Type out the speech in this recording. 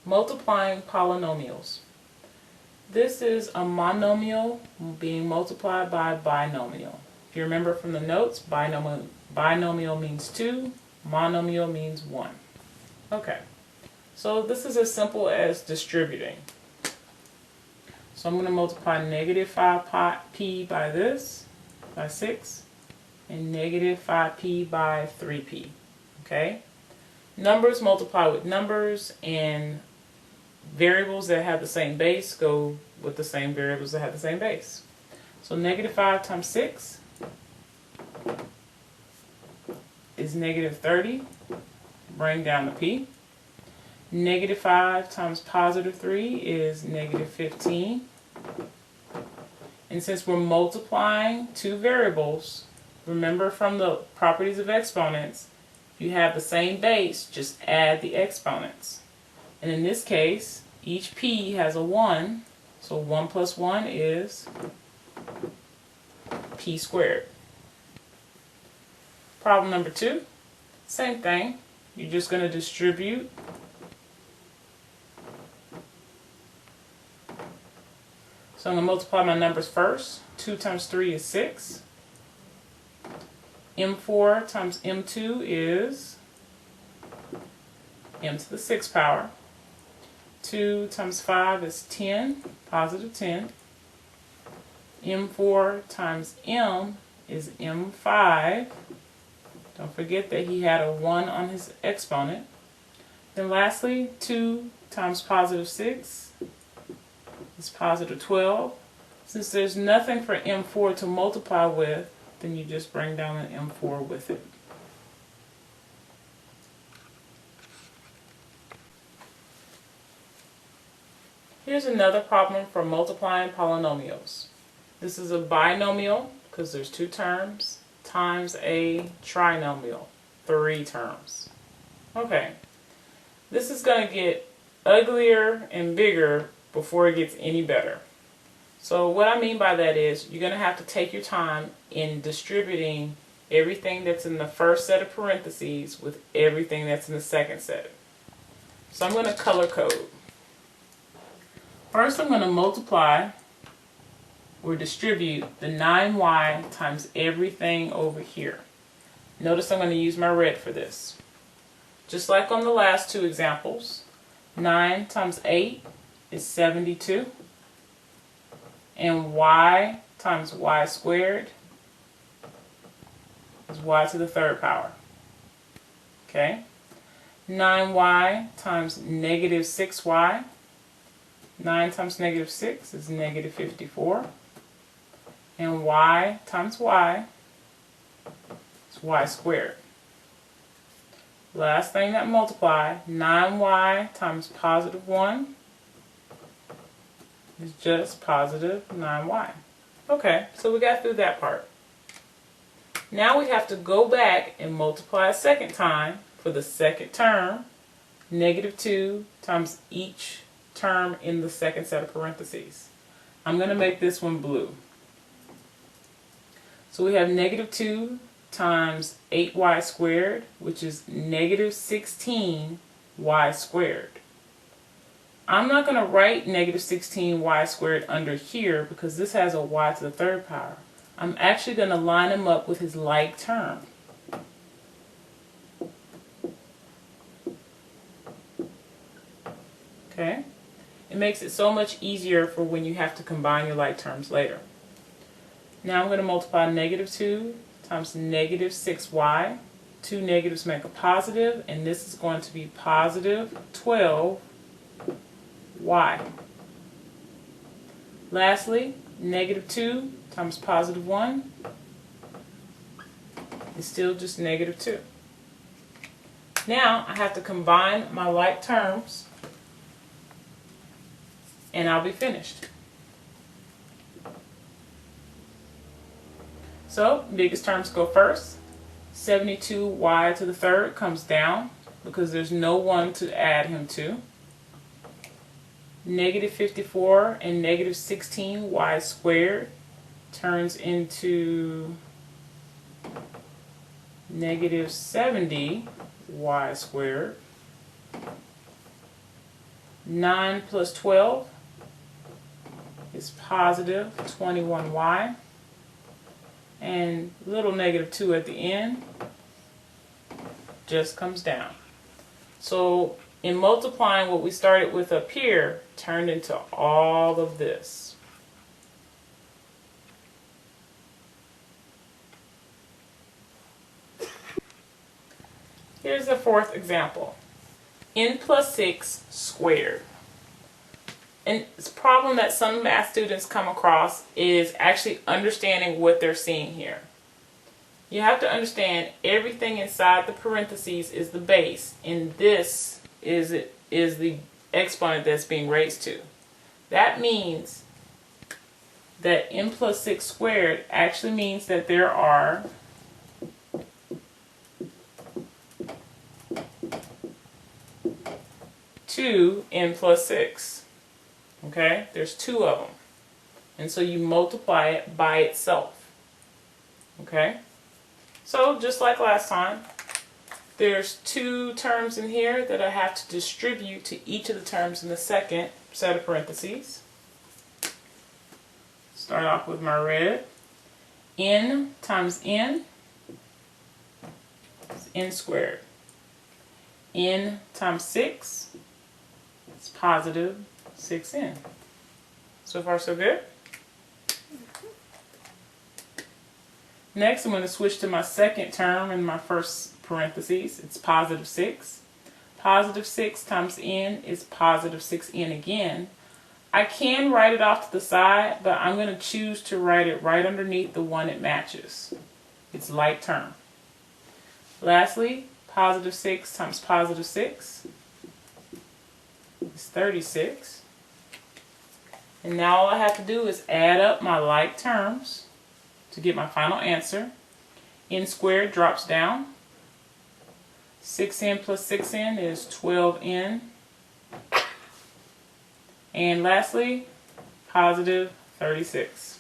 Multiplying polynomials. This is a monomial being multiplied by binomial. If you remember from the notes, binomial means 2, monomial means 1. Okay, so this is as simple as distributing. So I'm going to multiply negative 5p by this, by 6, and negative 5p by 3p. Okay? Numbers multiply with numbers, and variables that have the same base go with the same variables that have the same base. So negative 5 times 6 is negative 30. Bring down the p. Negative 5 times positive 3 is negative 15. And since we're multiplying two variables, remember from the properties of exponents, if you have the same base, just add the exponents. And in this case, each p has a 1, so 1 plus 1 is p squared. Problem number 2, same thing. You're just going to distribute So I'm going to multiply my numbers first. 2 times 3 is 6. M4 times M2 is m to the 6th power. 2 times 5 is 10, positive 10. M4 times M is M5. Don't forget that he had a 1 on his exponent. Then lastly, 2 times positive 6 is positive 12. Since there's nothing for M4 to multiply with, then you just bring down an M4 with it. Here's another problem for multiplying polynomials. This is a binomial, because there's 2 terms, times a trinomial, 3 terms. Okay, this is going to get uglier and bigger before it gets any better. So what I mean by that is you're going to have to take your time in distributing everything that's in the first set of parentheses with everything that's in the second set. So I'm going to color code. First I'm going to multiply or distribute the 9y times everything over here. Notice I'm going to use my red for this. Just like on the last 2 examples, 9 times 8 is 72, and y times y squared is y to the 3rd power. Okay? 9y times negative 6y, 9 times negative 6 is negative 54, and y times y is y squared. Last thing that multiply, 9y times positive 1 is just positive 9y. Okay, so we got through that part. Now we have to go back and multiply a second time for the second term, negative 2 times each term in the second set of parentheses. I'm going to make this one blue. So we have negative 2 times 8y squared, which is negative 16y squared. I'm not going to write negative 16y squared under here because this has a y to the 3rd power. I'm actually going to line him up with his like term. Okay? It makes it so much easier for when you have to combine your like terms later. Now I'm going to multiply negative 2 times negative 6y. 2 negatives make a positive, and this is going to be positive 12y. Lastly, negative 2 times positive 1 is still just negative 2. Now I have to combine my like terms, and I'll be finished. So, biggest terms go first. 72y to the 3rd comes down because there's no 1 to add him to. Negative 54 and negative 16y squared turns into negative 70y squared. 9 plus 12 is positive 21y. And little negative 2 at the end just comes down. So in multiplying, what we started with up here turned into all of this. Here's the fourth example. N plus 6 squared. And the problem that some math students come across is actually understanding what they're seeing here. You have to understand everything inside the parentheses is the base, and this is the exponent that's being raised to. That means that n plus 6 squared actually means that there are two n plus 6. Okay, there's 2 of them. And so you multiply it by itself. Okay, so just like last time, there's 2 terms in here that I have to distribute to each of the terms in the second set of parentheses. Start off with my red. N times n is n squared. N times 6 is positive 6n. So far so good? Next I'm going to switch to my second term in my first parentheses. It's positive 6. Positive 6 times n is positive 6n again. I can write it off to the side, but I'm going to choose to write it right underneath the one it matches. It's like term. Lastly, positive 6 times positive 6 is 36. And now all I have to do is add up my like terms to get my final answer. N squared drops down. 6n plus 6n is 12n. And lastly, positive 36.